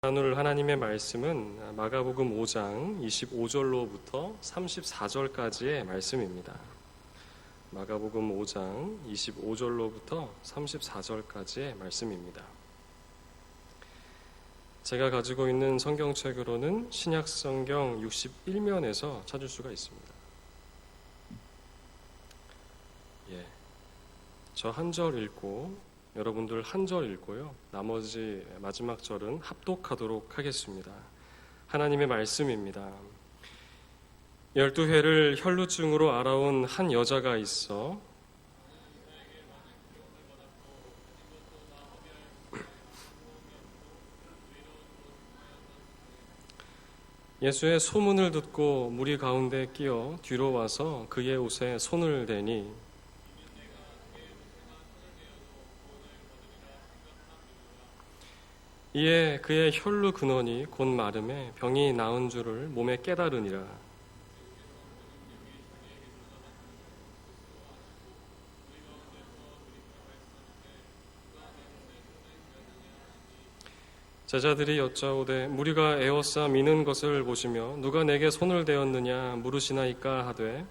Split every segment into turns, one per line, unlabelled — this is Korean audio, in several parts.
나눌 하나님의 말씀은 마가복음 5장 25절로부터 34절까지의 말씀입니다. 마가복음 5장 25절로부터 34절까지의 말씀입니다. 제가 가지고 있는 성경책으로는 신약성경 61면에서 찾을 수가 있습니다. 저 한 절 읽고 여러분들 한 절 읽고요. 나머지 마지막 절은 합독하도록 하겠습니다. 하나님의 말씀입니다. 12회를 혈루증으로 알아온 한 여자가 있어 예수의 소문을 듣고 무리 가운데 끼어 뒤로 와서 그의 옷에 손을 대니 이에 그의 혈루 근원이 곧 마름에 병이 나은 줄을 몸에 깨달으니라. 제자들이 여짜오되 무리가 에워싸 미는 것을 보시며 누가 내게 손을 대었느냐 물으시나이까 하되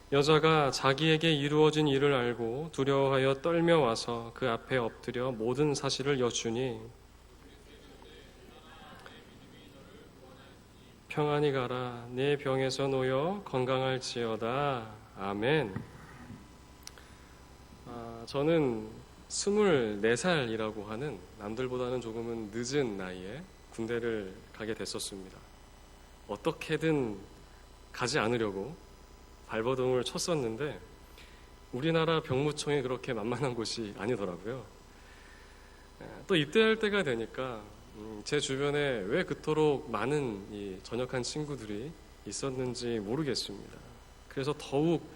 여자가 자기에게 이루어진 일을 알고 두려워하여 떨며 와서 그 앞에 엎드려 모든 사실을 여쭈니 평안히 가라 내 병에서 놓여 건강할지어다. 아멘. 저는 24살이라고 하는 남들보다는 조금은 늦은 나이에 군대를 가게 됐었습니다. 어떻게든 가지 않으려고 발버둥을 쳤었는데 우리나라 병무청이 그렇게 만만한 곳이 아니더라고요. 또 입대할 때가 되니까 제 주변에 왜 그토록 많은 이 전역한 친구들이 있었는지 모르겠습니다. 그래서 더욱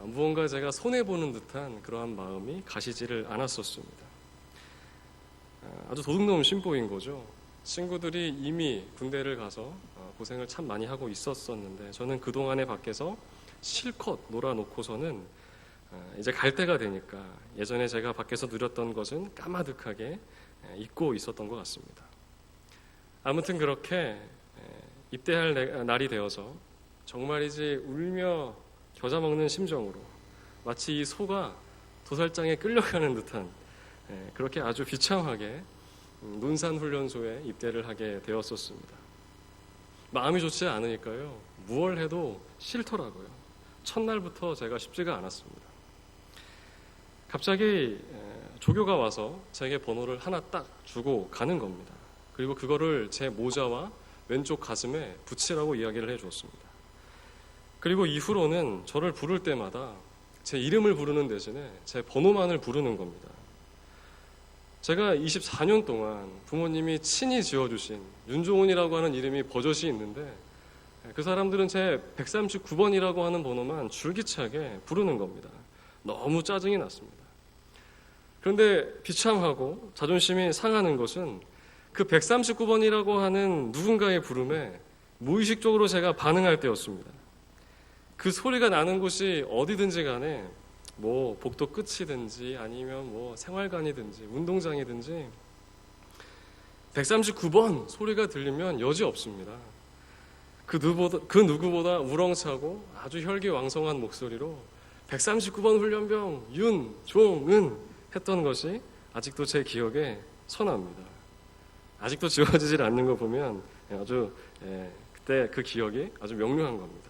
무언가 제가 손해보는 듯한 그러한 마음이 가시지를 않았었습니다. 아주 도둑놈 심보인 거죠. 친구들이 이미 군대를 가서 고생을 참 많이 하고 있었었는데 저는 그동안에 밖에서 실컷 놀아놓고서는 이제 갈 때가 되니까 예전에 제가 밖에서 누렸던 것은 까마득하게 잊고 있었던 것 같습니다. 아무튼 그렇게 입대할 날이 되어서 정말이지 울며 겨자 먹는 심정으로 마치 이 소가 도살장에 끌려가는 듯한 그렇게 아주 비참하게 논산훈련소에 입대를 하게 되었었습니다. 마음이 좋지 않으니까요. 무얼 해도 싫더라고요. 첫날부터 제가 쉽지가 않았습니다. 갑자기 조교가 와서 제게 번호를 하나 딱 주고 가는 겁니다. 그리고 그거를 제 모자와 왼쪽 가슴에 붙이라고 이야기를 해주었습니다. 그리고 이후로는 저를 부를 때마다 제 이름을 부르는 대신에 제 번호만을 부르는 겁니다. 제가 24년 동안 부모님이 친히 지어주신 윤종훈이라고 하는 이름이 버젓이 있는데 그 사람들은 제 139번이라고 하는 번호만 줄기차게 부르는 겁니다. 너무 짜증이 났습니다. 그런데 비참하고 자존심이 상하는 것은 그 139번이라고 하는 누군가의 부름에 무의식적으로 제가 반응할 때였습니다. 그 소리가 나는 곳이 어디든지 간에 뭐 복도 끝이든지 아니면 뭐 생활관이든지 운동장이든지 139번 소리가 들리면 여지없습니다. 그 누구보다 우렁차고 아주 혈기왕성한 목소리로 139번 훈련병 윤종은 했던 것이 아직도 제 기억에 선합니다. 아직도 지워지질 않는 거 보면 아주 그때 그 기억이 아주 명료한 겁니다.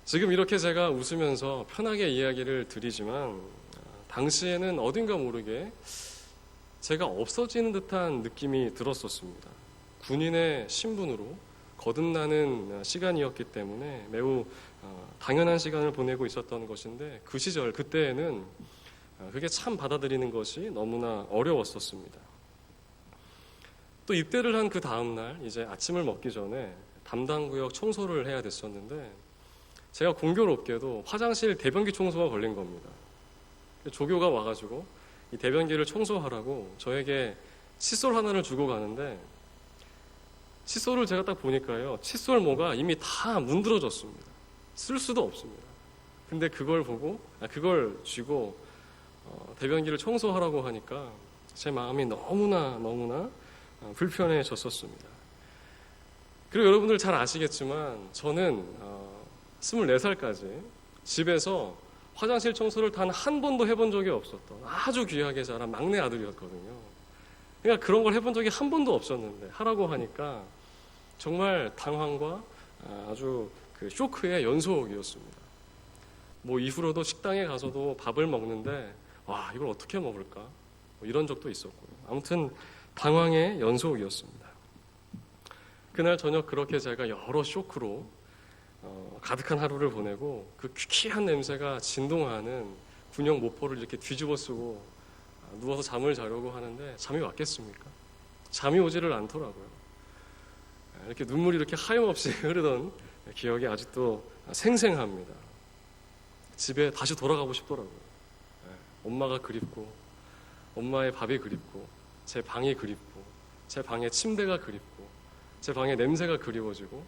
지금 이렇게 제가 웃으면서 편하게 이야기를 드리지만 당시에는 어딘가 모르게 제가 없어지는 듯한 느낌이 들었었습니다. 군인의 신분으로 거듭나는 시간이었기 때문에 매우 당연한 시간을 보내고 있었던 것인데 그 시절 그때에는 그게 참 받아들이는 것이 너무나 어려웠었습니다. 또 입대를 한 그 다음날 이제 아침을 먹기 전에 담당 구역 청소를 해야 됐었는데 제가 공교롭게도 화장실 대변기 청소가 걸린 겁니다. 조교가 와가지고 이 대변기를 청소하라고 저에게 칫솔 하나를 주고 가는데 칫솔을 제가 딱 보니까요. 칫솔 모가 이미 다 문드러졌습니다. 쓸 수도 없습니다. 근데 그걸 보고, 그걸 쥐고 대변기를 청소하라고 하니까 제 마음이 너무나 불편해졌었습니다. 그리고 여러분들 잘 아시겠지만 저는 24살까지 집에서 화장실 청소를 단 한 번도 해본 적이 없었던 아주 귀하게 자란 막내 아들이었거든요. 그러니까 그런 걸 해본 적이 한 번도 없었는데 하라고 하니까 정말 당황과 아주 그 쇼크의 연속이었습니다. 뭐 이후로도 식당에 가서도 밥을 먹는데 와, 이걸 어떻게 먹을까? 뭐 이런 적도 있었고요. 아무튼 당황의 연속이었습니다. 그날 저녁 그렇게 제가 여러 쇼크로 가득한 하루를 보내고 그 퀴퀴한 냄새가 진동하는 군용 모포를 이렇게 뒤집어 쓰고 누워서 잠을 자려고 하는데 잠이 왔겠습니까? 잠이 오지를 않더라고요. 이렇게 눈물이 이렇게 하염없이 흐르던 기억이 아직도 생생합니다. 집에 다시 돌아가고 싶더라고요. 엄마가 그립고 엄마의 밥이 그립고 제 방이 그립고 제 방의 침대가 그립고 제 방의 냄새가 그리워지고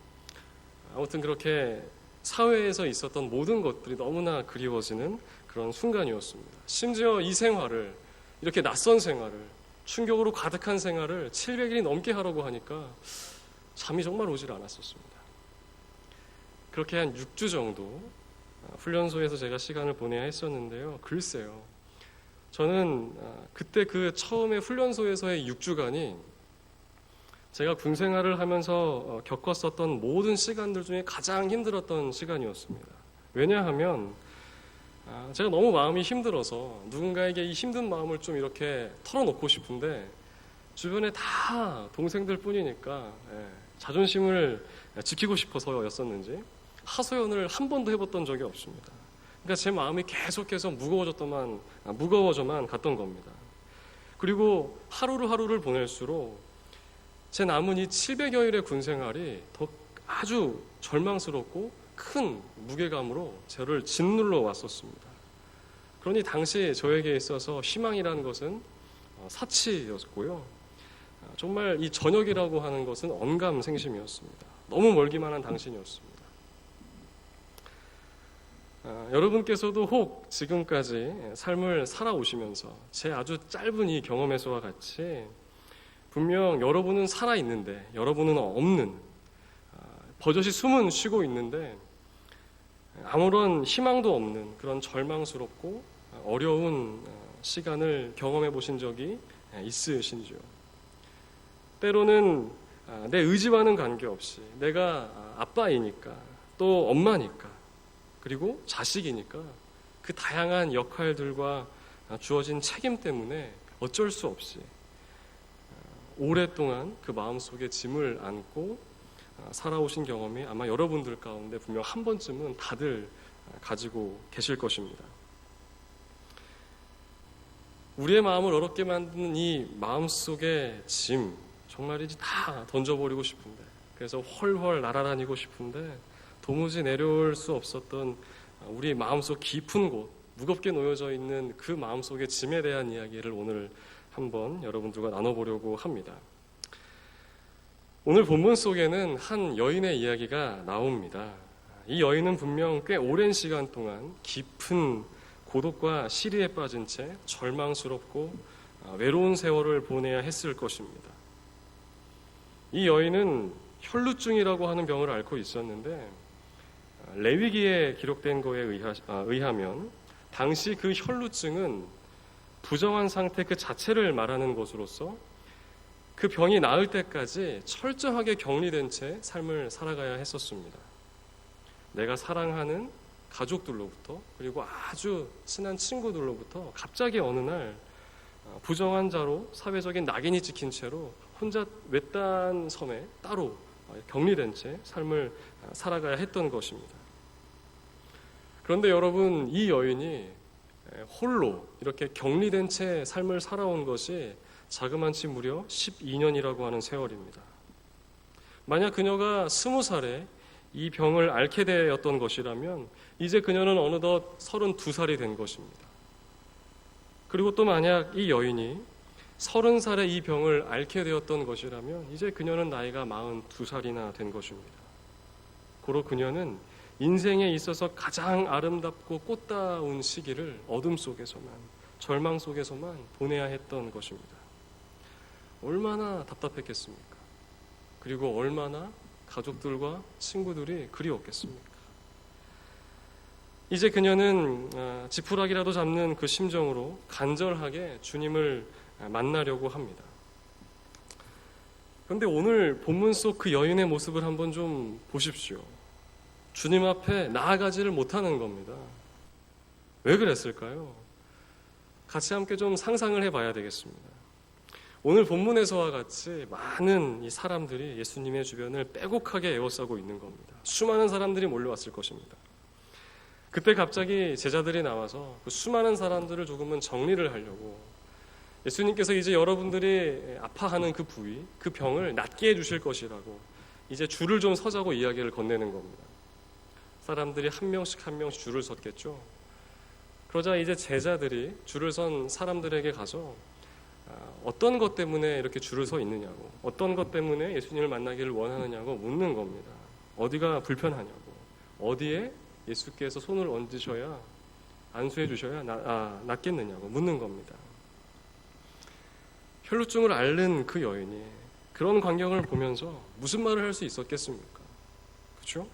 아무튼 그렇게 사회에서 있었던 모든 것들이 너무나 그리워지는 그런 순간이었습니다. 심지어 이 생활을 이렇게 낯선 생활을 충격으로 가득한 생활을 700일이 넘게 하라고 하니까 잠이 정말 오질 않았었습니다. 그렇게 한 6주 정도 훈련소에서 제가 시간을 보내야 했었는데요. 글쎄요. 저는 그때 그 처음에 훈련소에서의 6주간이 제가 군 생활을 하면서 겪었었던 모든 시간들 중에 가장 힘들었던 시간이었습니다. 왜냐하면 제가 너무 마음이 힘들어서 누군가에게 이 힘든 마음을 좀 이렇게 털어놓고 싶은데 주변에 다 동생들 뿐이니까 자존심을 지키고 싶어서였었는지 하소연을 한 번도 해봤던 적이 없습니다. 그러니까 제 마음이 계속해서 무거워져만 갔던 겁니다. 그리고 하루를 보낼수록 제 남은 이 700여일의 군 생활이 더 아주 절망스럽고 큰 무게감으로 저를 짓눌러 왔었습니다. 그러니 당시 저에게 있어서 희망이라는 것은 사치였고요. 정말 이 저녁이라고 하는 것은 언감생심이었습니다. 너무 멀기만 한 당신이었습니다. 여러분께서도 혹 지금까지 삶을 살아오시면서 제 아주 짧은 이 경험에서와 같이 분명 여러분은 살아있는데 여러분은 없는 버젓이 숨은 쉬고 있는데 아무런 희망도 없는 그런 절망스럽고 어려운 시간을 경험해 보신 적이 있으신지요? 때로는 내 의지와는 관계없이 내가 아빠이니까 또 엄마니까 그리고 자식이니까 그 다양한 역할들과 주어진 책임 때문에 어쩔 수 없이 오랫동안 그 마음속에 짐을 안고 살아오신 경험이 아마 여러분들 가운데 분명 한 번쯤은 다들 가지고 계실 것입니다. 우리의 마음을 어렵게 만드는 이 마음속의 짐 정말이지 다 던져버리고 싶은데 그래서 헐헐 날아다니고 싶은데 도무지 내려올 수 없었던 우리 마음속 깊은 곳 무겁게 놓여져 있는 그 마음속의 짐에 대한 이야기를 오늘 한번 여러분들과 나눠보려고 합니다. 오늘 본문 속에는 한 여인의 이야기가 나옵니다. 이 여인은 분명 꽤 오랜 시간 동안 깊은 고독과 시리에 빠진 채 절망스럽고 외로운 세월을 보내야 했을 것입니다. 이 여인은 혈루증이라고 하는 병을 앓고 있었는데 레위기에 기록된 거에 의하면 당시 그 혈루증은 부정한 상태 그 자체를 말하는 것으로서 그 병이 나을 때까지 철저하게 격리된 채 삶을 살아가야 했었습니다. 내가 사랑하는 가족들로부터 그리고 아주 친한 친구들로부터 갑자기 어느 날 부정한 자로 사회적인 낙인이 찍힌 채로 혼자 외딴 섬에 따로 격리된 채 삶을 살아가야 했던 것입니다. 그런데 여러분, 이 여인이 홀로 이렇게 격리된 채 삶을 살아온 것이 자그만치 무려 12년이라고 하는 세월입니다. 만약 그녀가 20살에 이 병을 앓게 되었던 것이라면 이제 그녀는 어느덧 32살이 된 것입니다. 그리고 또 만약 이 여인이 30살에 이 병을 앓게 되었던 것이라면 이제 그녀는 나이가 42살이나 된 것입니다. 고로 그녀는 인생에 있어서 가장 아름답고 꽃다운 시기를 어둠 속에서만 절망 속에서만 보내야 했던 것입니다. 얼마나 답답했겠습니까? 그리고 얼마나 가족들과 친구들이 그리웠겠습니까? 이제 그녀는 지푸라기라도 잡는 그 심정으로 간절하게 주님을 만나려고 합니다. 그런데 오늘 본문 속 그 여인의 모습을 한번 좀 보십시오. 주님 앞에 나아가지를 못하는 겁니다. 왜 그랬을까요? 같이 함께 좀 상상을 해봐야 되겠습니다. 오늘 본문에서와 같이 많은 이 사람들이 예수님의 주변을 빼곡하게 에워싸고 있는 겁니다. 수많은 사람들이 몰려왔을 것입니다. 그때 갑자기 제자들이 나와서 그 수많은 사람들을 조금은 정리를 하려고 예수님께서 이제 여러분들이 아파하는 그 부위, 그 병을 낫게 해주실 것이라고 이제 줄을 좀 서자고 이야기를 건네는 겁니다. 사람들이 한 명씩 한 명씩 줄을 섰겠죠. 그러자 이제 제자들이 줄을 선 사람들에게 가서 어떤 것 때문에 이렇게 줄을 서 있느냐고, 어떤 것 때문에 예수님을 만나기를 원하느냐고 묻는 겁니다. 어디가 불편하냐고, 어디에 예수께서 손을 얹으셔야 안수해 주셔야 낫겠느냐고 묻는 겁니다. 혈루증을 앓는 그 여인이 그런 광경을 보면서 무슨 말을 할 수 있었겠습니까? 그렇죠?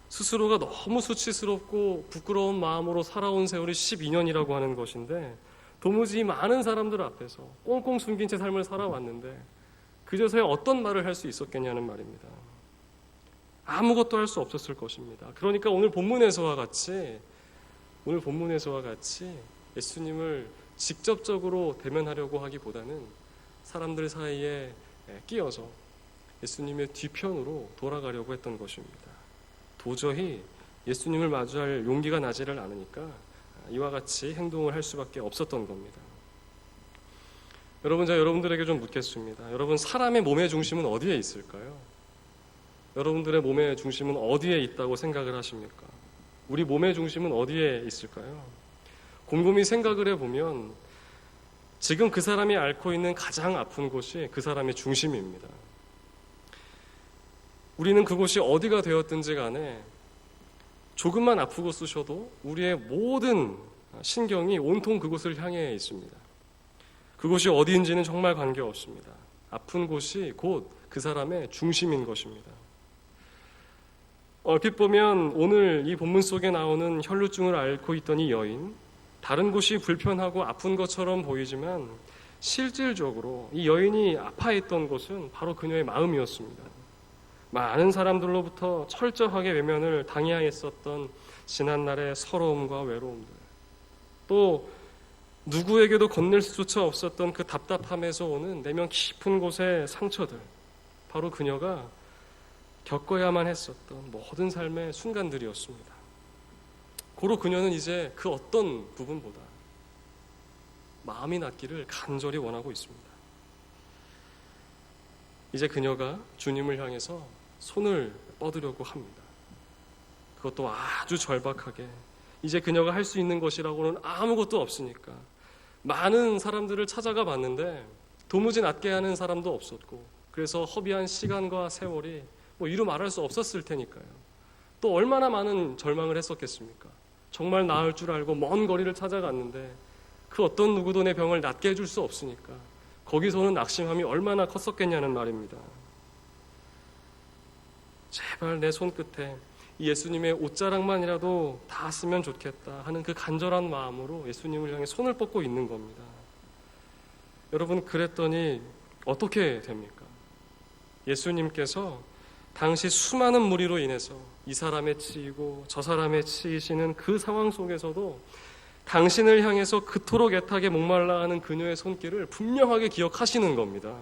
스스로가 너무 수치스럽고 부끄러운 마음으로 살아온 세월이 12년이라고 하는 것인데 도무지 많은 사람들 앞에서 꽁꽁 숨긴 채 삶을 살아왔는데 그저서야 어떤 말을 할 수 있었겠냐는 말입니다. 아무것도 할 수 없었을 것입니다. 그러니까 오늘 본문에서와 같이 예수님을 직접적으로 대면하려고 하기보다는 사람들 사이에 끼어서 예수님의 뒤편으로 돌아가려고 했던 것입니다. 도저히 예수님을 마주할 용기가 나지를 않으니까 이와 같이 행동을 할 수밖에 없었던 겁니다. 여러분, 제가 여러분들에게 좀 묻겠습니다. 여러분, 사람의 몸의 중심은 어디에 있을까요? 여러분들의 몸의 중심은 어디에 있다고 생각을 하십니까? 우리 몸의 중심은 어디에 있을까요? 곰곰이 생각을 해보면 지금 그 사람이 앓고 있는 가장 아픈 곳이 그 사람의 중심입니다. 우리는 그곳이 어디가 되었든지 간에 조금만 아프고 쑤셔도 우리의 모든 신경이 온통 그곳을 향해 있습니다. 그곳이 어디인지는 정말 관계없습니다. 아픈 곳이 곧 그 사람의 중심인 것입니다. 얼핏 보면 오늘 이 본문 속에 나오는 혈루증을 앓고 있던 이 여인, 다른 곳이 불편하고 아픈 것처럼 보이지만 실질적으로 이 여인이 아파했던 곳은 바로 그녀의 마음이었습니다. 많은 사람들로부터 철저하게 외면을 당해야 했었던 지난날의 서러움과 외로움들, 또 누구에게도 건넬 수조차 없었던 그 답답함에서 오는 내면 깊은 곳의 상처들, 바로 그녀가 겪어야만 했었던 모든 삶의 순간들이었습니다. 고로 그녀는 이제 그 어떤 부분보다 마음이 낫기를 간절히 원하고 있습니다. 이제 그녀가 주님을 향해서 손을 뻗으려고 합니다. 그것도 아주 절박하게. 이제 그녀가 할 수 있는 것이라고는 아무것도 없으니까 많은 사람들을 찾아가 봤는데 도무지 낫게 하는 사람도 없었고, 그래서 허비한 시간과 세월이 이루 말할 수 없었을 테니까요. 또 얼마나 많은 절망을 했었겠습니까? 정말 나을 줄 알고 먼 거리를 찾아갔는데 그 어떤 누구도 내 병을 낫게 해줄 수 없으니까 거기서는 낙심함이 얼마나 컸었겠냐는 말입니다. 제발 내 손끝에 이 예수님의 옷자락만이라도 닿았으면 좋겠다 하는 그 간절한 마음으로 예수님을 향해 손을 뻗고 있는 겁니다. 여러분, 그랬더니 어떻게 됩니까? 예수님께서 당시 수많은 무리로 인해서 이 사람에 치이고 저 사람에 치이시는 그 상황 속에서도 당신을 향해서 그토록 애타게 목말라 하는 그녀의 손길을 분명하게 기억하시는 겁니다.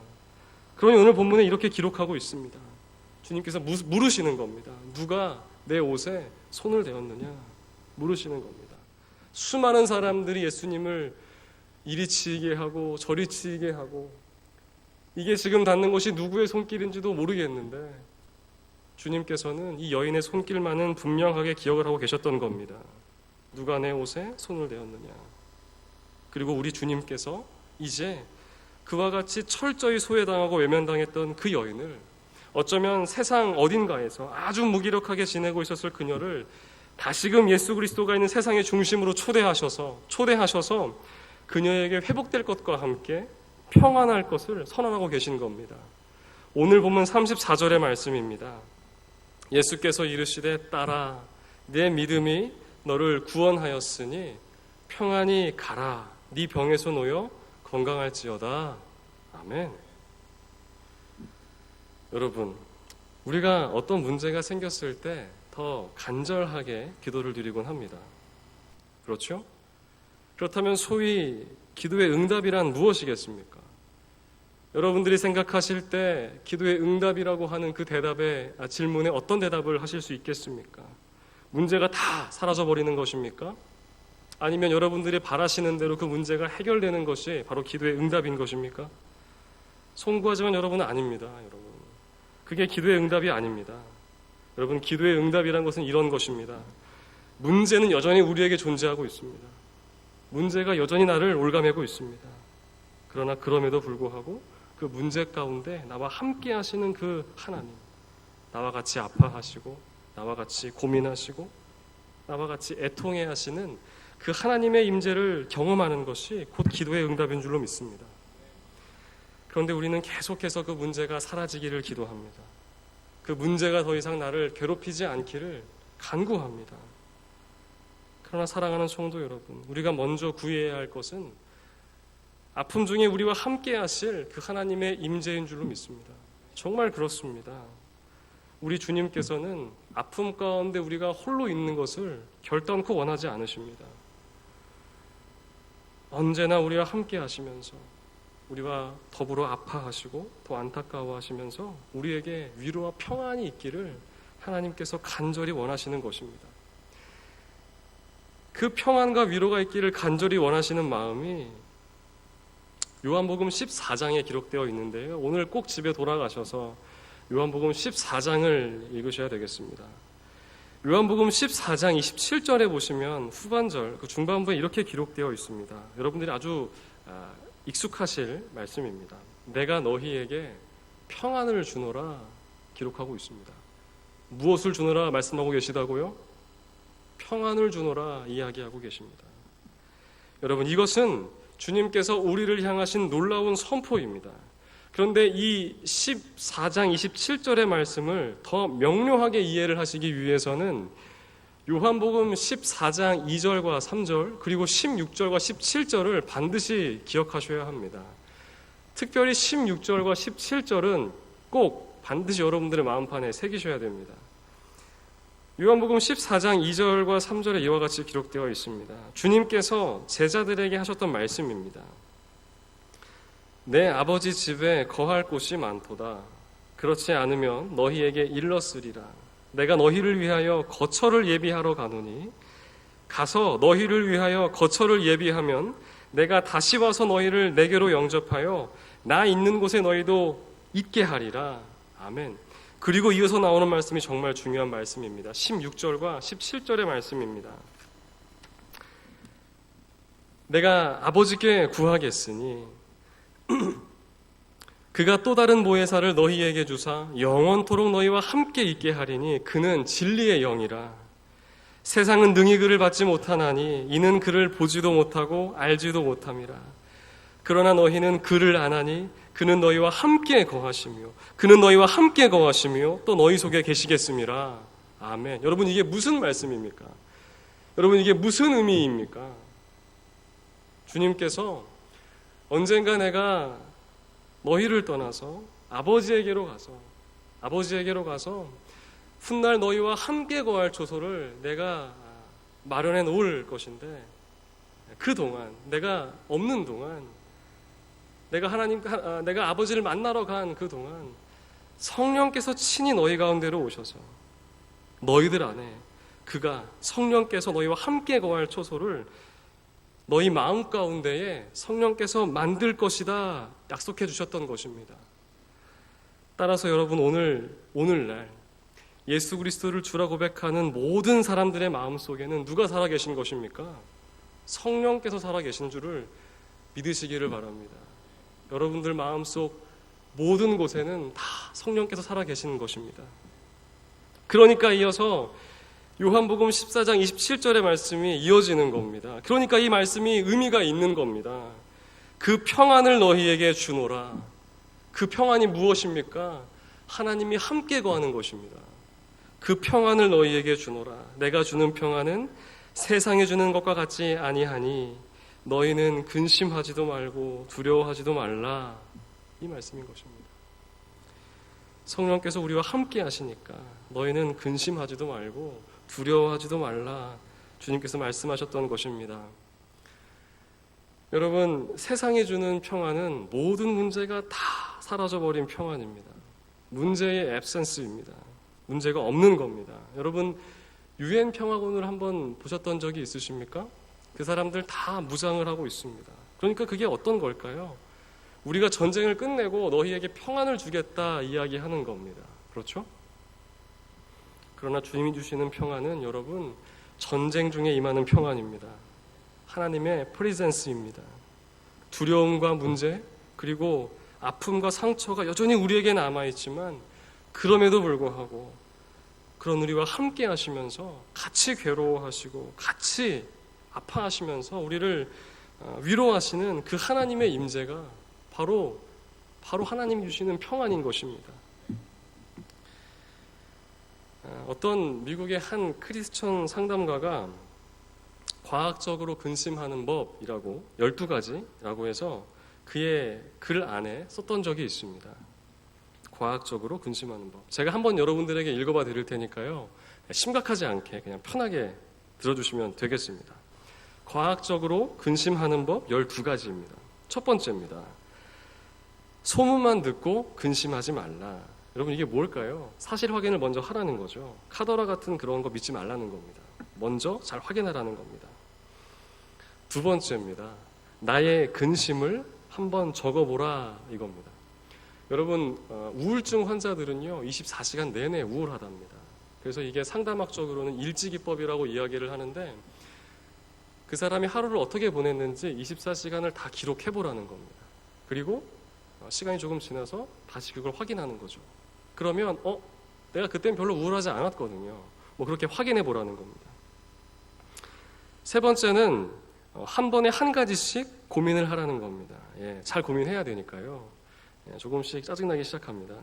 그러니 오늘 본문에 이렇게 기록하고 있습니다. 주님께서 물으시는 겁니다. 누가 내 옷에 손을 대었느냐? 물으시는 겁니다. 수많은 사람들이 예수님을 이리 치이게 하고 저리 치이게 하고 이게 지금 닿는 것이 누구의 손길인지도 모르겠는데 주님께서는 이 여인의 손길만은 분명하게 기억을 하고 계셨던 겁니다. 누가 내 옷에 손을 대었느냐? 그리고 우리 주님께서 이제 그와 같이 철저히 소외당하고 외면당했던 그 여인을, 어쩌면 세상 어딘가에서 아주 무기력하게 지내고 있었을 그녀를 다시금 예수 그리스도가 있는 세상의 중심으로 초대하셔서 그녀에게 회복될 것과 함께 평안할 것을 선언하고 계신 겁니다. 오늘 보면 34절의 말씀입니다. 예수께서 이르시되 딸아 내 믿음이 너를 구원하였으니 평안히 가라 네 병에서 놓여 건강할지어다. 아멘. 여러분, 우리가 어떤 문제가 생겼을 때 더 간절하게 기도를 드리곤 합니다. 그렇죠? 그렇다면 소위 기도의 응답이란 무엇이겠습니까? 여러분들이 생각하실 때 기도의 응답이라고 하는 그 질문에 어떤 대답을 하실 수 있겠습니까? 문제가 다 사라져버리는 것입니까? 아니면 여러분들이 바라시는 대로 그 문제가 해결되는 것이 바로 기도의 응답인 것입니까? 송구하지만 여러분은 아닙니다. 여러분, 그게 기도의 응답이 아닙니다. 여러분, 기도의 응답이란 것은 이런 것입니다. 문제는 여전히 우리에게 존재하고 있습니다. 문제가 여전히 나를 올가매고 있습니다. 그러나 그럼에도 불구하고 그 문제 가운데 나와 함께 하시는 그 하나님, 나와 같이 아파하시고 나와 같이 고민하시고 나와 같이 애통해 하시는 그 하나님의 임재를 경험하는 것이 곧 기도의 응답인 줄로 믿습니다. 그런데 우리는 계속해서 그 문제가 사라지기를 기도합니다. 그 문제가 더 이상 나를 괴롭히지 않기를 간구합니다. 그러나 사랑하는 성도 여러분, 우리가 먼저 구해야 할 것은 아픔 중에 우리와 함께 하실 그 하나님의 임재인 줄로 믿습니다. 정말 그렇습니다. 우리 주님께서는 아픔 가운데 우리가 홀로 있는 것을 결단코 원하지 않으십니다. 언제나 우리와 함께 하시면서 우리와 더불어 아파하시고 또 안타까워하시면서 우리에게 위로와 평안이 있기를 하나님께서 간절히 원하시는 것입니다. 그 평안과 위로가 있기를 간절히 원하시는 마음이 요한복음 14장에 기록되어 있는데요. 오늘 꼭 집에 돌아가셔서 요한복음 14장을 읽으셔야 되겠습니다. 요한복음 14장 27절에 보시면 후반절, 그 중반부에 이렇게 기록되어 있습니다. 여러분들이 아주 익숙하실 말씀입니다. 내가 너희에게 평안을 주노라 기록하고 있습니다. 무엇을 주노라 말씀하고 계시다고요? 평안을 주노라 이야기하고 계십니다. 여러분, 이것은 주님께서 우리를 향하신 놀라운 선포입니다. 그런데 이 14장 27절의 말씀을 더 명료하게 이해를 하시기 위해서는 요한복음 14장 2절과 3절 그리고 16절과 17절을 반드시 기억하셔야 합니다. 특별히 16절과 17절은 꼭 반드시 여러분들의 마음판에 새기셔야 됩니다. 요한복음 14장 2절과 3절에 이와 같이 기록되어 있습니다. 주님께서 제자들에게 하셨던 말씀입니다. 내 아버지 집에 거할 곳이 많도다. 그렇지 않으면 너희에게 일렀으리라. 내가 너희를 위하여 거처를 예비하러 가노니 가서 너희를 위하여 거처를 예비하면 내가 다시 와서 너희를 내게로 영접하여 나 있는 곳에 너희도 있게 하리라. 아멘. 그리고 이어서 나오는 말씀이 정말 중요한 말씀입니다. 16절과 17절의 말씀입니다. 내가 아버지께 구하겠으니 그가 또 다른 보혜사를 너희에게 주사 영원토록 너희와 함께 있게 하리니 그는 진리의 영이라. 세상은 능히 그를 받지 못하나니 이는 그를 보지도 못하고 알지도 못함이라. 그러나 너희는 그를 아나니 그는 너희와 함께 거하시며 그는 너희와 함께 거하시며 또 너희 속에 계시겠음이라. 아멘. 여러분, 이게 무슨 말씀입니까? 여러분, 이게 무슨 의미입니까? 주님께서 언젠가 내가 너희를 떠나서 아버지에게로 가서 훗날 너희와 함께 거할 조소를 내가 마련해 놓을 것인데 그동안 내가 없는 동안 내가 아버지를 만나러 간 그동안 성령께서 친히 너희 가운데로 오셔서 너희들 안에 그가 성령께서 너희와 함께 거할 초소를 너희 마음 가운데에 성령께서 만들 것이다 약속해 주셨던 것입니다. 따라서 여러분, 오늘날 예수 그리스도를 주라 고백하는 모든 사람들의 마음속에는 누가 살아계신 것입니까? 성령께서 살아계신 줄을 믿으시기를 바랍니다. 여러분들 마음속 모든 곳에는 다 성령께서 살아계시는 것입니다. 그러니까 이어서 요한복음 14장 27절의 말씀이 이어지는 겁니다. 그러니까 이 말씀이 의미가 있는 겁니다. 그 평안을 너희에게 주노라. 그 평안이 무엇입니까? 하나님이 함께 거하는 것입니다. 그 평안을 너희에게 주노라. 내가 주는 평안은 세상에 주는 것과 같지 아니하니 너희는 근심하지도 말고 두려워하지도 말라. 이 말씀인 것입니다. 성령께서 우리와 함께 하시니까 너희는 근심하지도 말고 두려워하지도 말라. 주님께서 말씀하셨던 것입니다. 여러분, 세상이 주는 평안은 모든 문제가 다 사라져버린 평안입니다. 문제의 앱센스입니다. 문제가 없는 겁니다. 여러분, 유엔 평화군을 한번 보셨던 적이 있으십니까? 그 사람들 다 무장을 하고 있습니다. 그러니까 그게 어떤 걸까요? 우리가 전쟁을 끝내고 너희에게 평안을 주겠다 이야기하는 겁니다. 그렇죠? 그러나 주님이 주시는 평안은 여러분, 전쟁 중에 임하는 평안입니다. 하나님의 프리젠스입니다. 두려움과 문제, 그리고 아픔과 상처가 여전히 우리에게 남아있지만 그럼에도 불구하고 그런 우리와 함께 하시면서 같이 괴로워하시고 같이 아파하시면서 우리를 위로하시는 그 하나님의 임재가 바로 하나님이 주시는 평안인 것입니다. 어떤 미국의 한 크리스천 상담가가 과학적으로 근심하는 법이라고 12가지라고 해서 그의 글 안에 썼던 적이 있습니다. 과학적으로 근심하는 법. 제가 한번 여러분들에게 읽어봐 드릴 테니까요. 심각하지 않게 그냥 편하게 들어주시면 되겠습니다. 과학적으로 근심하는 법 12가지입니다. 첫 번째입니다. 소문만 듣고 근심하지 말라. 여러분, 이게 뭘까요? 사실 확인을 먼저 하라는 거죠. 카더라 같은 그런 거 믿지 말라는 겁니다. 먼저 잘 확인하라는 겁니다. 두 번째입니다. 나의 근심을 한번 적어보라 이겁니다. 여러분, 우울증 환자들은요 24시간 내내 우울하답니다. 그래서 이게 상담학적으로는 일지기법이라고 이야기를 하는데 그 사람이 하루를 어떻게 보냈는지 24시간을 다 기록해보라는 겁니다. 그리고 시간이 조금 지나서 다시 그걸 확인하는 거죠. 그러면 내가 그땐 별로 우울하지 않았거든요. 뭐 그렇게 확인해보라는 겁니다. 세 번째는 한 번에 한 가지씩 고민을 하라는 겁니다. 잘 고민해야 되니까요. 조금씩 짜증나기 시작합니다.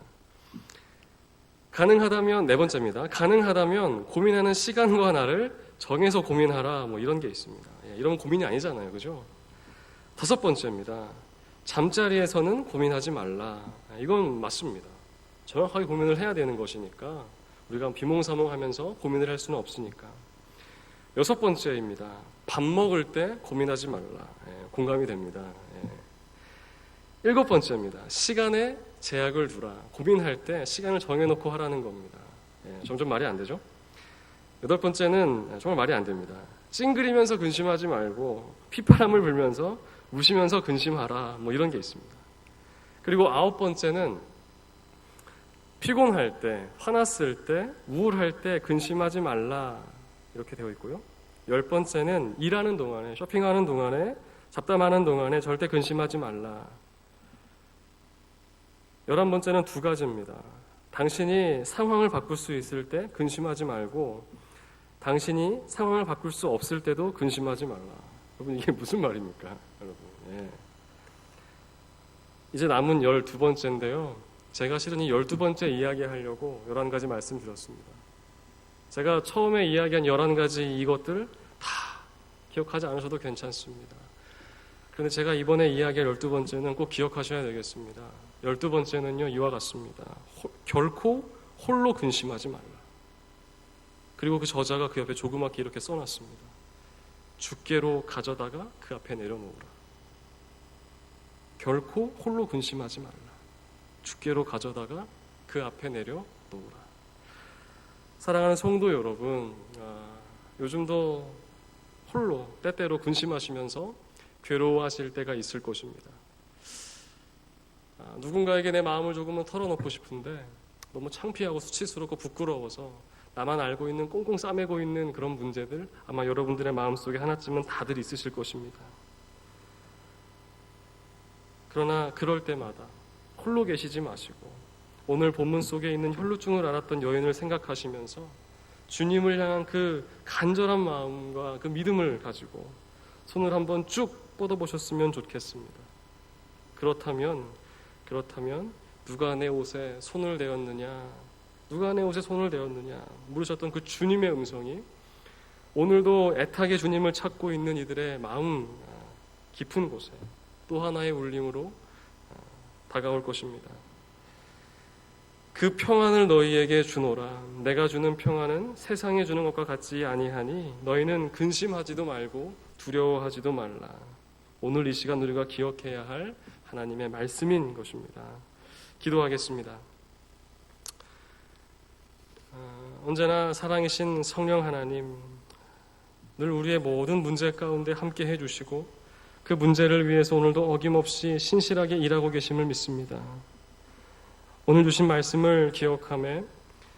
가능하다면, 네 번째입니다. 가능하다면 고민하는 시간과 날을 정해서 고민하라, 뭐 이런 게 있습니다. 이런 고민이 아니잖아요. 그죠? 다섯 번째입니다. 잠자리에서는 고민하지 말라. 이건 맞습니다. 정확하게 고민을 해야 되는 것이니까 우리가 비몽사몽하면서 고민을 할 수는 없으니까. 여섯 번째입니다. 밥 먹을 때 고민하지 말라. 공감이 됩니다. 일곱 번째입니다. 시간에 제약을 두라. 고민할 때 시간을 정해놓고 하라는 겁니다. 점점 말이 안 되죠? 여덟 번째는 정말 말이 안 됩니다. 찡그리면서 근심하지 말고 휘파람을 불면서 우시면서 근심하라. 뭐 이런 게 있습니다. 그리고 아홉 번째는 피곤할 때, 화났을 때, 우울할 때 근심하지 말라. 이렇게 되어 있고요. 열 번째는 일하는 동안에, 쇼핑하는 동안에, 잡담하는 동안에 절대 근심하지 말라. 11번째는 두 가지입니다. 당신이 상황을 바꿀 수 있을 때 근심하지 말고 당신이 상황을 바꿀 수 없을 때도 근심하지 말라. 여러분, 이게 무슨 말입니까? 여러분, 이제 남은 12번째인데요. 제가 실은 이 12번째 이야기하려고 11가지 말씀드렸습니다. 제가 처음에 이야기한 11가지 이것들 다 기억하지 않으셔도 괜찮습니다. 그런데 제가 이번에 이야기할 12번째는 꼭 기억하셔야 되겠습니다. 12번째는요, 이와 같습니다. 결코 홀로 근심하지 말라. 그리고 그 저자가 그 옆에 조그맣게 이렇게 써놨습니다. 주께로 가져다가 그 앞에 내려놓으라. 결코 홀로 근심하지 말라. 주께로 가져다가 그 앞에 내려놓으라. 사랑하는 성도 여러분, 요즘도 홀로 때때로 근심하시면서 괴로워하실 때가 있을 것입니다. 누군가에게 내 마음을 조금은 털어놓고 싶은데 너무 창피하고 수치스럽고 부끄러워서 나만 알고 있는 꽁꽁 싸매고 있는 그런 문제들 아마 여러분들의 마음속에 하나쯤은 다들 있으실 것입니다. 그러나 그럴 때마다 홀로 계시지 마시고 오늘 본문 속에 있는 혈루증을 앓았던 여인을 생각하시면서 주님을 향한 그 간절한 마음과 그 믿음을 가지고 손을 한번 쭉 뻗어보셨으면 좋겠습니다. 그렇다면 누가 내 옷에 손을 대었느냐, 누가 내 옷에 손을 대었느냐 물으셨던 그 주님의 음성이 오늘도 애타게 주님을 찾고 있는 이들의 마음 깊은 곳에 또 하나의 울림으로 다가올 것입니다. 그 평안을 너희에게 주노라. 내가 주는 평안은 세상에 주는 것과 같지 아니하니 너희는 근심하지도 말고 두려워하지도 말라. 오늘 이 시간 우리가 기억해야 할 하나님의 말씀인 것입니다. 기도하겠습니다. 언제나 사랑이신 성령 하나님, 늘 우리의 모든 문제 가운데 함께 해주시고 그 문제를 위해서 오늘도 어김없이 신실하게 일하고 계심을 믿습니다. 오늘 주신 말씀을 기억하며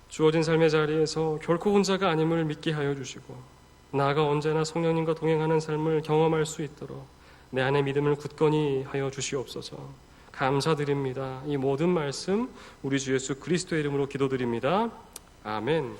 주어진 삶의 자리에서 결코 혼자가 아님을 믿게 하여 주시고 나아가 언제나 성령님과 동행하는 삶을 경험할 수 있도록 내 안의 믿음을 굳건히 하여 주시옵소서. 감사드립니다. 이 모든 말씀 우리 주 예수 그리스도의 이름으로 기도드립니다. 아멘.